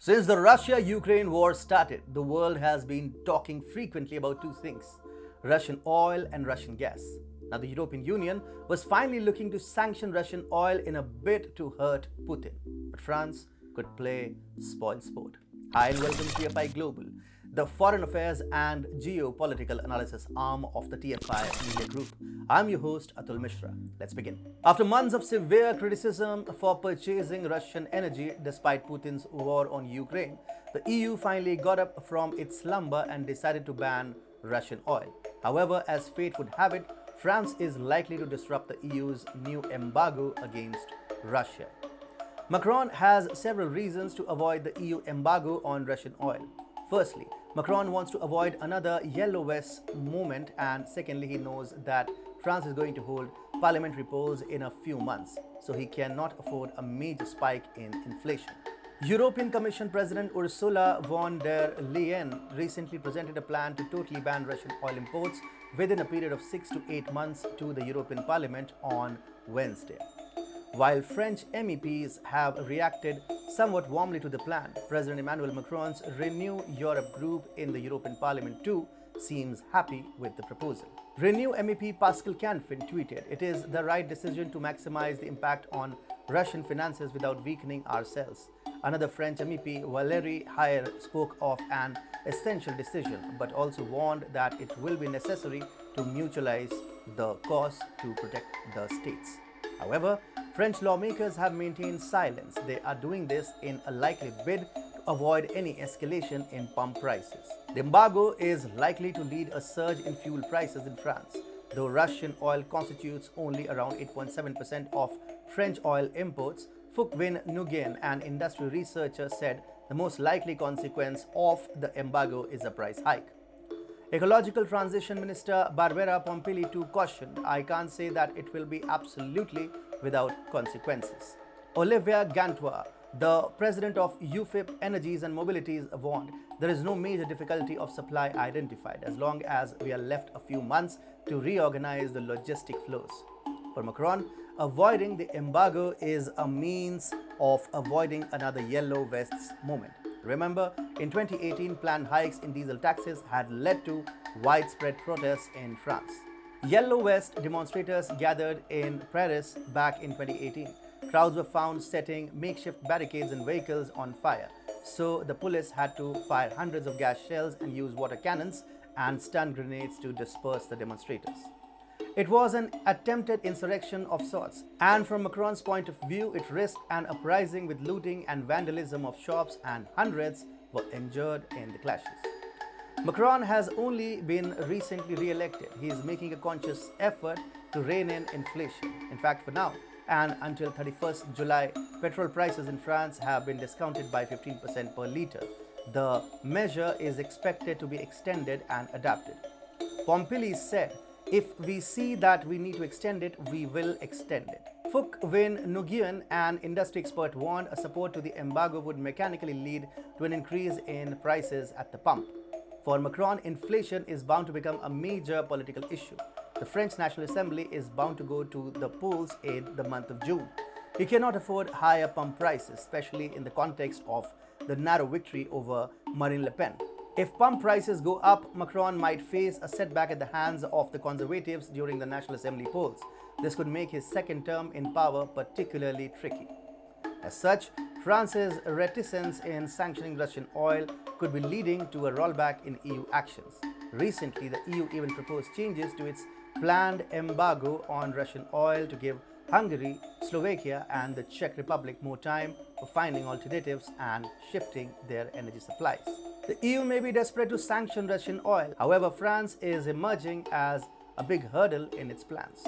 Since the Russia-Ukraine war started, the world has been talking frequently about two things: Russian oil and Russian gas. Now, the European Union was finally looking to sanction Russian oil in a bid to hurt Putin. But France could play spoilsport. Hi and welcome to TFI Global, the foreign affairs and geopolitical analysis arm of the TFI Media Group. I'm your host, Atul Mishra. Let's begin. After months of severe criticism for purchasing Russian energy despite Putin's war on Ukraine, the EU finally got up from its slumber and decided to ban Russian oil. However, as fate would have it, France is likely to disrupt the EU's new embargo against Russia. Macron has several reasons to avoid the EU embargo on Russian oil. Firstly, Macron wants to avoid another Yellow Vest moment, and secondly, he knows that France is going to hold parliamentary polls in a few months, so he cannot afford a major spike in inflation. European Commission President Ursula von der Leyen recently presented a plan to totally ban Russian oil imports within a period of 6 to 8 months to the European Parliament on Wednesday. While French MEPs have reacted somewhat warmly to the plan, President Emmanuel Macron's Renew Europe group in the European Parliament too seems happy with the proposal. Renew MEP Pascal Canfin tweeted, "It is the right decision to maximize the impact on Russian finances without weakening ourselves." Another French MEP, Valérie Hayer, spoke of an essential decision, but also warned that it will be necessary to mutualize the cost to protect the states. However, French lawmakers have maintained silence. They are doing this in a likely bid to avoid any escalation in pump prices. The embargo is likely to lead a surge in fuel prices in France. Though Russian oil constitutes only around 8.7% of French oil imports, Fuk-Win Nguyen, an industry researcher, said the most likely consequence of the embargo is a price hike. Ecological Transition Minister Barbara Pompili too cautioned, "I can't say that it will be absolutely without consequences." Olivia Gantois, the president of UFIP Energies and Mobilities, warned, "There is no major difficulty of supply identified as long as we are left a few months to reorganize the logistic flows." For Macron, avoiding the embargo is a means of avoiding another Yellow Vests moment. Remember, in 2018, planned hikes in diesel taxes had led to widespread protests in France. Yellow Vest demonstrators gathered in Paris back in 2018. Crowds were found setting makeshift barricades and vehicles on fire, so the police had to fire hundreds of gas shells and use water cannons and stun grenades to disperse the demonstrators. It was an attempted insurrection of sorts, and from Macron's point of view, it risked an uprising with looting and vandalism of shops, and hundreds were injured in the clashes. Macron has only been recently re-elected. He is making a conscious effort to rein in inflation. In fact, for now, and until 31st July, petrol prices in France have been discounted by 15% per litre. The measure is expected to be extended and adapted. Pompili said, "If we see that we need to extend it, we will extend it." Fuk-Win Nguyen, an industry expert, warned a support to the embargo would mechanically lead to an increase in prices at the pump. For Macron, inflation is bound to become a major political issue. The French National Assembly is bound to go to the polls in the month of June. He cannot afford higher pump prices, especially in the context of the narrow victory over Marine Le Pen. If pump prices go up, Macron might face a setback at the hands of the Conservatives during the National Assembly polls. This could make his second term in power particularly tricky. As such, France's reticence in sanctioning Russian oil could be leading to a rollback in EU actions. Recently, the EU even proposed changes to its planned embargo on Russian oil to give Hungary, Slovakia, and the Czech Republic more time for finding alternatives and shifting their energy supplies. The EU may be desperate to sanction Russian oil. However, France is emerging as a big hurdle in its plans.